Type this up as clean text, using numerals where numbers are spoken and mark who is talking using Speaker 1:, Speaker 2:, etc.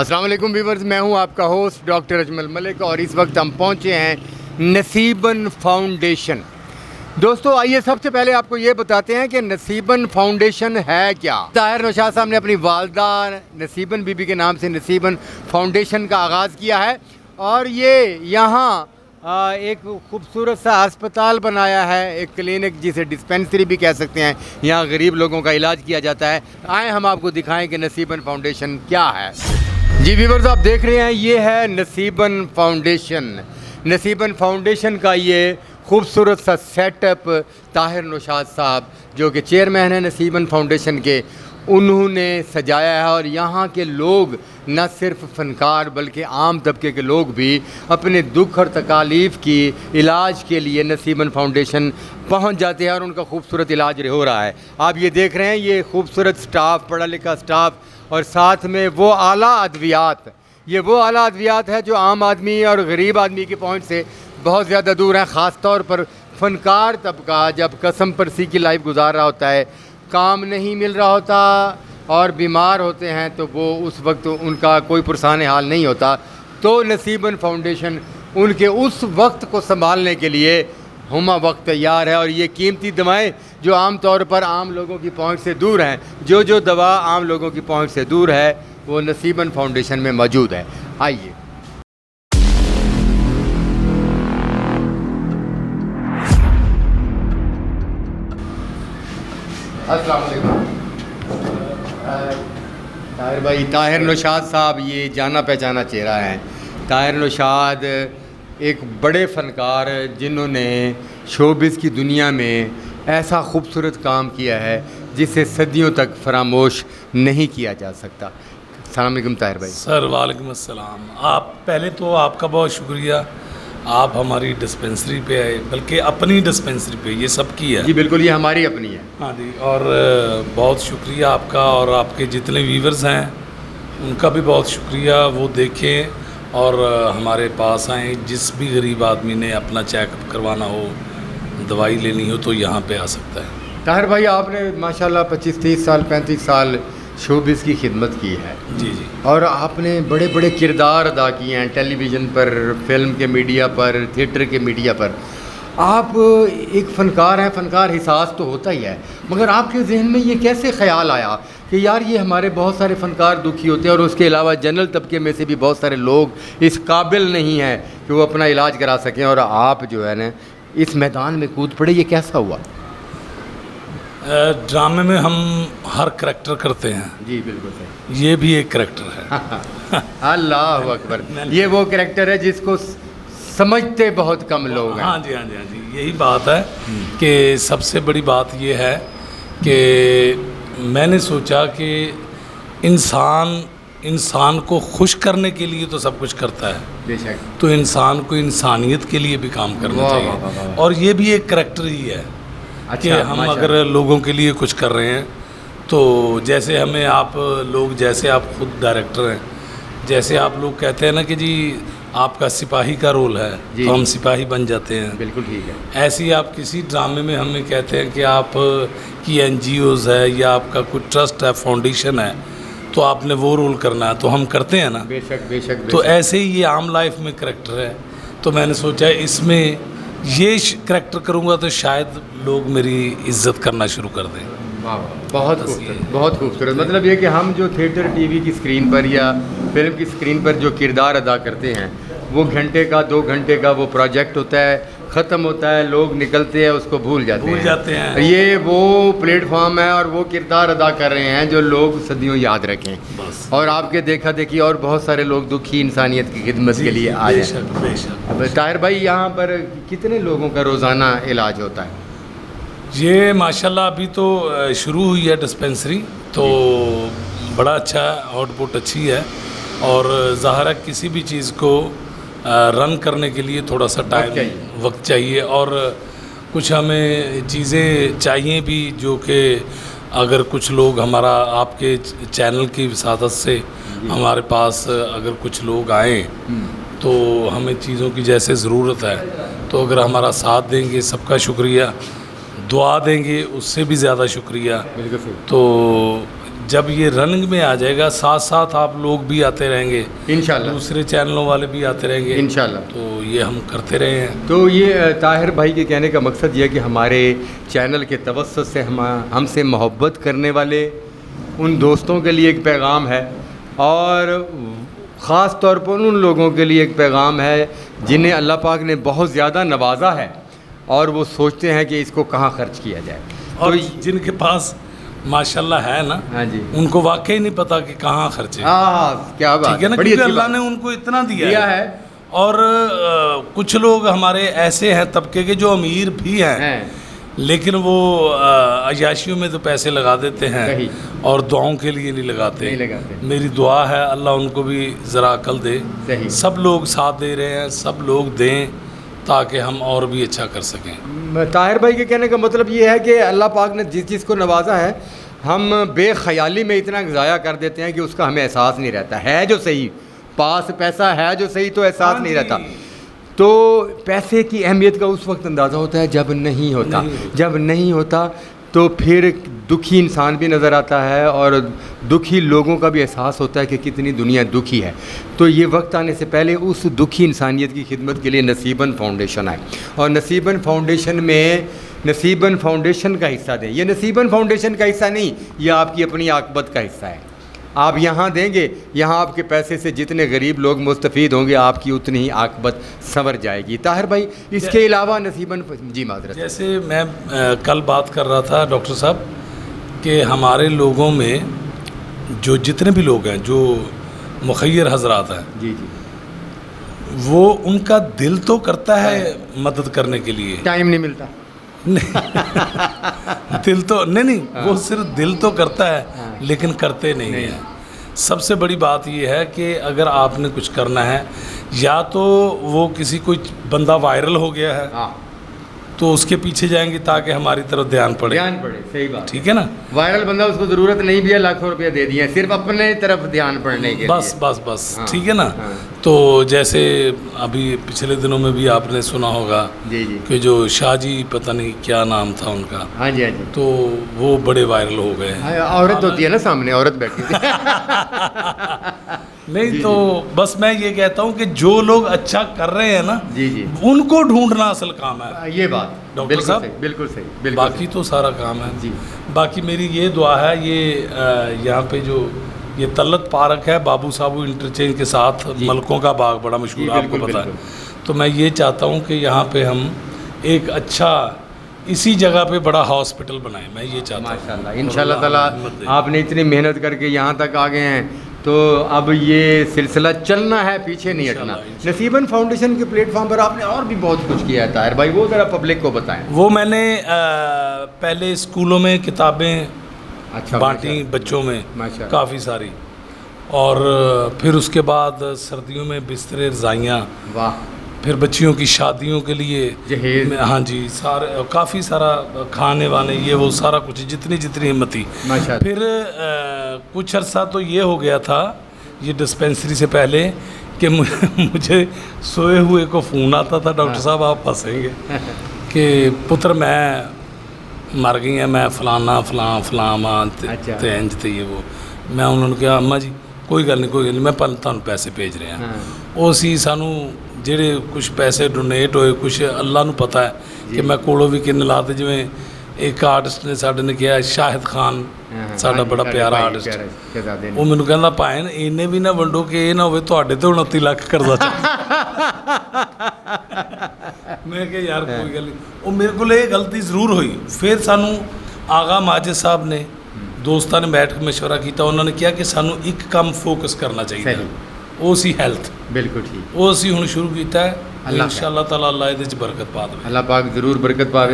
Speaker 1: अस्सलाम वालेकुम व्यूअर्स, मैं हूं आपका होस्ट डॉक्टर अजमल मलिक और इस वक्त हम पहुंचे हैं नसीबन फाउंडेशन। दोस्तों आइए सबसे पहले आपको ये बताते हैं कि नसीबन फाउंडेशन है क्या। ताहिर नौशाद साहब ने अपनी वालदा नसीबन बीबी के नाम से नसीबन फाउंडेशन का आगाज़ किया है और ये यहाँ एक खूबसूरत सा अस्पताल बनाया है, एक क्लिनिक जिसे डिस्पेंसरी भी कह सकते हैं। यहाँ गरीब लोगों का इलाज किया जाता है। आए हम आपको दिखाएं कि नसीबन फाउंडेशन क्या है। जी व्यूअर्स, आप देख रहे हैं ये है नसीबन फाउंडेशन। नसीबन फाउंडेशन का ये खूबसूरत सा सेटअप ताहिर नौशाद साहब जो कि चेयरमैन है नसीबन फाउंडेशन के, उन्होंने सजाया है। और यहाँ के लोग न सिर्फ फ़नकार बल्कि आम तबके के लोग भी अपने दुख और तकालीफ़ की इलाज के लिए नसीबन फाउंडेशन पहुँच जाते हैं और उनका खूबसूरत इलाज हो रहा है। आप ये देख रहे हैं ये खूबसूरत स्टाफ, पढ़ा लिखा स्टाफ और साथ में वो आला अद्वियात। ये वो आला अद्वियात है जो आम आदमी और गरीब आदमी की पहुँच से बहुत ज़्यादा दूर हैं। ख़ास तौर पर फ़नकार तबका जब कसम परसी की लाइफ गुजार रहा होता है, काम नहीं मिल रहा होता और बीमार होते हैं, तो वो उस वक्त उनका कोई पुरसान हाल नहीं होता, तो नसीबन फाउंडेशन उनके उस वक्त को संभालने के लिए हुमा वक्त तैयार है। और ये कीमती दवाएं जो आम तौर पर आम लोगों की पहुंच से दूर हैं, जो दवा आम लोगों की पहुंच से दूर है वो नसीबन फाउंडेशन में मौजूद है। आइए अस्सलाम वालेकुम। ताहिर भाई, ताहिर नौशाद साहब ये जाना पहचाना चेहरा है। ताहिर नौशाद एक बड़े फ़नकार जिन्होंने शोबिज़ की दुनिया में ऐसा खूबसूरत काम किया है जिसे सदियों तक फरामोश नहीं किया जा सकता। अस्सलाम वालेकुम ताहिर भाई।
Speaker 2: सर वालेकुम अस्सलाम। आप पहले तो आपका बहुत शुक्रिया, आप हमारी डिस्पेंसरी पे आए, बल्कि अपनी डिस्पेंसरी पे, ये सबकी है।
Speaker 1: जी बिल्कुल, ये हमारी अपनी है।
Speaker 2: हाँ जी, और बहुत शुक्रिया आपका और आपके जितने व्यूवर्स हैं उनका भी बहुत शुक्रिया। वो देखें और हमारे पास आएँ। जिस भी गरीब आदमी ने अपना चेकअप करवाना हो, दवाई लेनी हो, तो यहाँ पे आ सकता है।
Speaker 1: ताहिर भाई, आपने माशाल्लाह 25-30 साल 35 साल शोबिज़ की खिदमत की है।
Speaker 2: जी जी।
Speaker 1: और आपने बड़े बड़े किरदार अदा किए हैं, टेलीविज़न पर, फिल्म के मीडिया पर, थिएटर के मीडिया पर। आप एक फ़नकार हैं, फ़नकार हिसास तो होता ही है, मगर आपके जहन में ये कैसे ख़्याल आया कि यार ये हमारे बहुत सारे फ़नकार दुखी होते हैं और उसके अलावा जनरल तबके में से भी बहुत सारे लोग इस काबिल नहीं हैं कि वो अपना इलाज करा सकें, और आप जो है ना इस मैदान में कूद पड़े, ये कैसा हुआ?
Speaker 2: ड्रामे में हम हर करैक्टर करते हैं।
Speaker 1: जी बिल्कुल सही।
Speaker 2: ये भी एक करैक्टर है।
Speaker 1: अल्लाह अकबर। ये वो करैक्टर है जिसको समझते बहुत कम लोग हैं।
Speaker 2: हाँ जी, हाँ जी, हाँ जी, यही बात है कि सबसे बड़ी बात ये है कि मैंने सोचा कि इंसान को खुश करने के लिए तो सब कुछ करता है,
Speaker 1: बेशक,
Speaker 2: तो इंसान को इंसानियत के लिए भी काम करना चाहिए। और ये भी एक करैक्टर ही है कि हम अगर लोगों के लिए कुछ कर रहे हैं, तो जैसे हमें आप लोग, जैसे आप खुद डायरेक्टर हैं, जैसे आप लोग कहते हैं ना कि जी आपका सिपाही का रोल है, तो हम सिपाही बन जाते हैं।
Speaker 1: बिल्कुल ठीक है।
Speaker 2: ऐसे ही आप किसी ड्रामे में हमें कहते हैं कि आप की NGOs है या आपका कोई ट्रस्ट है, फाउंडेशन है, तो आपने वो रोल करना है, तो हम करते हैं ना।
Speaker 1: बेशक बेशक।
Speaker 2: तो ऐसे ही ये आम लाइफ में करैक्टर है, तो मैंने सोचा इसमें ये करैक्टर करूँगा तो शायद लोग मेरी इज्जत करना शुरू कर दें।
Speaker 1: वाह, बहुत खूबसूरत, बहुत खूबसूरत। मतलब ये कि हम जो थिएटर टीवी की स्क्रीन पर या फिल्म की स्क्रीन पर जो किरदार अदा करते हैं, वो घंटे का 2 घंटे का वो प्रोजेक्ट होता है, ख़त्म होता है, लोग निकलते हैं, उसको भूल जाते हैं। ये वो प्लेटफॉर्म है और वो किरदार अदा कर रहे हैं जो लोग सदियों याद रखें। बस। और आपके देखा देखी और बहुत सारे लोग दुखी इंसानियत की खिदमत के लिए आए हैं। अब ताहिर भाई, यहाँ पर कितने लोगों का रोज़ाना इलाज होता है?
Speaker 2: ये माशाल्लाह अभी तो शुरू हुई है डिस्पेंसरी, तो बड़ा अच्छा आउटपुट अच्छी है। और ज़ाहिर है किसी भी चीज़ को रन करने के लिए थोड़ा सा वक्त चाहिए और कुछ हमें चीज़ें चाहिए भी, जो कि अगर कुछ लोग हमारा आपके चैनल की विसादत से हमारे पास अगर कुछ लोग आएँ, तो हमें चीज़ों की जैसे ज़रूरत है, तो अगर हमारा साथ देंगे, सबका शुक्रिया, दुआ देंगे उससे भी ज़्यादा शुक्रिया।
Speaker 1: बिल्कुल।
Speaker 2: तो जब ये रनिंग में आ जाएगा, साथ साथ आप लोग भी आते रहेंगे,
Speaker 1: इंशाल्लाह
Speaker 2: दूसरे चैनलों वाले भी आते रहेंगे,
Speaker 1: इंशाल्लाह।
Speaker 2: तो ये हम करते रहे हैं।
Speaker 1: तो ये ताहिर भाई के कहने का मकसद ये है कि हमारे चैनल के तवस्सुत से हमसे मोहब्बत करने वाले उन दोस्तों के लिए एक पैगाम है, और ख़ास तौर पर उन लोगों के लिए एक पैगाम है जिन्हें अल्लाह पाक ने बहुत ज़्यादा नवाजा है और वो सोचते हैं कि इसको कहाँ खर्च किया जाए।
Speaker 2: और
Speaker 1: तो
Speaker 2: जिनके पास माशाल्लाह है ना,
Speaker 1: हाँ जी,
Speaker 2: उनको वाकई नहीं पता कि कहाँ खर्चे।
Speaker 1: हाँ क्या बात,
Speaker 2: ठीक है ना,
Speaker 1: बड़ी
Speaker 2: क्योंकि
Speaker 1: अच्छी
Speaker 2: अल्लाह
Speaker 1: बात
Speaker 2: ने उनको इतना दिया
Speaker 1: दिया
Speaker 2: है।
Speaker 1: है।
Speaker 2: और कुछ लोग हमारे ऐसे हैं तबके के जो अमीर भी हैं, लेकिन वो अयाशियों में तो पैसे लगा देते हैं
Speaker 1: सही।
Speaker 2: और दुआओं के लिए नहीं लगाते। मेरी दुआ है अल्लाह उनको भी ज़रा अकल दे।
Speaker 1: सही।
Speaker 2: सब लोग साथ दे रहे हैं, सब लोग दें ताकि हम और भी अच्छा कर सकें।
Speaker 1: ताहिर भाई के कहने का मतलब ये है कि अल्लाह पाक ने जिस चीज़ को नवाजा है हम बेख्याली में इतना ज़ाया कर देते हैं कि उसका हमें एहसास नहीं रहता है। जो सही पास पैसा है जो सही, तो एहसास नहीं रहता। तो पैसे की अहमियत का उस वक्त अंदाज़ा होता है जब नहीं होता। जब नहीं होता तो फिर दुखी इंसान भी नज़र आता है और दुखी लोगों का भी एहसास होता है कि कितनी दुनिया दुखी है। तो ये वक्त आने से पहले उस दुखी इंसानियत की खिदमत के लिए नसीबन फाउंडेशन आए, और नसीबन फाउंडेशन में नसीबन फाउंडेशन का हिस्सा दें। ये नसीबन फाउंडेशन का हिस्सा नहीं, ये आपकी अपनी आकबत का हिस्सा है। आप यहाँ देंगे, यहाँ आपके पैसे से जितने गरीब लोग मुस्तफ़ीद होंगे आपकी उतनी ही आकबत संवर जाएगी। ताहिर भाई इसके अलावा नसीबन जी माजरत,
Speaker 2: जैसे मैं कल बात कर रहा था डॉक्टर साहब कि हमारे लोगों में जो जितने भी लोग हैं जो मुखय्यर हजरात हैं,
Speaker 1: जी जी,
Speaker 2: वो उनका दिल तो करता है मदद करने के लिए,
Speaker 1: टाइम नहीं मिलता।
Speaker 2: दिल तो नहीं, वो सिर्फ दिल तो करता है लेकिन करते नहीं है। सबसे बड़ी बात ये है कि अगर आपने कुछ करना है, या तो वो किसी कोई बंदा वायरल हो गया है तो उसके पीछे जाएंगे ताकि हमारी तरफ ध्यान पड़े।
Speaker 1: सही बात,
Speaker 2: ठीक है ना।
Speaker 1: वायरल बंदा, उसको ज़रूरत नहीं भी है, लाखों रुपया दे दिए सिर्फ अपने तरफ ध्यान पड़ने के
Speaker 2: बस
Speaker 1: लिए।
Speaker 2: बस ठीक है ना। तो जैसे अभी पिछले दिनों में भी आपने सुना होगा
Speaker 1: जी जी,
Speaker 2: कि जो शाहजी पता नहीं क्या नाम था उनका,
Speaker 1: हाँ जी हाँ जी,
Speaker 2: तो वो बड़े वायरल हो गए हैं।
Speaker 1: औरत होती है ना सामने, औरत बैठी थी।
Speaker 2: नहीं जी, तो बस मैं ये कहता हूँ कि जो लोग अच्छा कर रहे हैं ना,
Speaker 1: जी जी,
Speaker 2: उनको ढूंढना असल काम है।
Speaker 1: ये बात
Speaker 2: डॉक्टर साहब
Speaker 1: बिल्कुल सही,
Speaker 2: बाकी तो सारा काम है
Speaker 1: जी।
Speaker 2: बाकी मेरी ये दुआ है, ये यहाँ पे जो ये तलत पार्क है बाबू साबू इंटरचेंज के साथ, मलकों का बाग बड़ा मशहूर, आपको पता है। तो मैं ये चाहता हूँ कि यहाँ पे हम एक अच्छा इसी जगह पे बड़ा हॉस्पिटल बनाएं। मैं ये चाहता हूँ
Speaker 1: माशाल्लाह, इंशाल्लाह ताला। आपने इतनी मेहनत करके यहाँ तक आ गए हैं, तो अब ये सिलसिला चलना है, पीछे नहीं हटना। नसीबन फाउंडेशन के प्लेटफॉर्म पर आपने और भी बहुत कुछ किया है ताहिर भाई, वो ज़रा पब्लिक को बताएं।
Speaker 2: वो मैंने पहले स्कूलों में किताबें
Speaker 1: अच्छा
Speaker 2: बांटी बच्चों में, काफ़ी सारी, और फिर उसके बाद सर्दियों में बिस्तरे रज़ाइयाँ,
Speaker 1: वाह,
Speaker 2: फिर बच्चियों की शादियों के लिए
Speaker 1: जहेज,
Speaker 2: हाँ जी, सारे काफ़ी सारा खाने वाने, ये वो सारा कुछ जितनी हिम्मत थी। फिर कुछ अर्सा तो ये हो गया था ये डिस्पेंसरी से पहले कि मुझे सोए हुए को फ़ोन आता था, डॉक्टर साहब आप फंसेंगे कि पुत्र मैं मर गई हैं, मैं फलाना फलां मां ते इंज ते ये वो। मैं उन्होंने कहा अम्मा जी कोई गल नहीं, मैं तुहानू पैसे भेज रहा हैं। ਉਹ ਸੀ ਸਾਨੂੰ ਜਿਹੜੇ ਕੁਝ ਪੈਸੇ ਡੋਨੇਟ ਹੋਏ, ਕੁਝ ਅੱਲਾ ਨੂੰ ਪਤਾ ਹੈ ਕਿ ਮੈਂ ਕੋਲੋਂ ਵੀ ਕਿੰਨੇ ਲਾਤੇ। ਜਿਵੇਂ ਇੱਕ ਆਰਟਿਸਟ ਨੇ ਸਾਡੇ ਨੇ ਕਿਹਾ, ਸ਼ਾਹਿਦ ਖਾਨ ਸਾਡਾ ਬੜਾ ਪਿਆਰਾ ਆਰਟਿਸਟ, ਉਹ ਮੈਨੂੰ ਕਹਿੰਦਾ ਭਾਵੇਂ ਇੰਨੇ ਵੀ ਨਾ ਵੰਡੋ ਕਿ ਇਹ ਨਾ ਹੋਵੇ ਤੁਹਾਡੇ ਤੇ 29 ਲੱਖ ਕਰਜ਼ਾ ਚੱਲ। ਮੈਂ ਕਿਹਾ ਯਾਰ ਕੋਈ ਗੱਲ ਨਹੀਂ। ਉਹ ਮੇਰੇ ਕੋਲ ਇਹ ਗਲਤੀ ਜ਼ਰੂਰ ਹੋਈ। ਫਿਰ ਸਾਨੂੰ ਆਗਾ ਮਾजिद ਸਾਹਿਬ ਨੇ, ਦੋਸਤਾਂ ਨੇ ਬੈਠ ਕੇ ਮਸ਼ਵਰਾ ਕੀਤਾ। ਉਹਨਾਂ ਨੇ ਕਿਹਾ ਕਿ ਸਾਨੂੰ ਇੱਕ ਕੰਮ ਫੋਕਸ ਕਰਨਾ ਚਾਹੀਦਾ, ਉਹ ਸੀ ਹੈਲਥ। ਬਿਲਕੁਲ ਠੀਕ, ਉਹ ਅਸੀਂ ਹੁਣ ਸ਼ੁਰੂ ਕੀਤਾ ਹੈ। इंशाअल्लाह ताला अल्लाह ਇਹਦੇ 'ਚ ਬਰਕਤ ਪਾ ਦੇਵੇ।
Speaker 1: अल्लाह पाक ज़रूर बरकत पावे।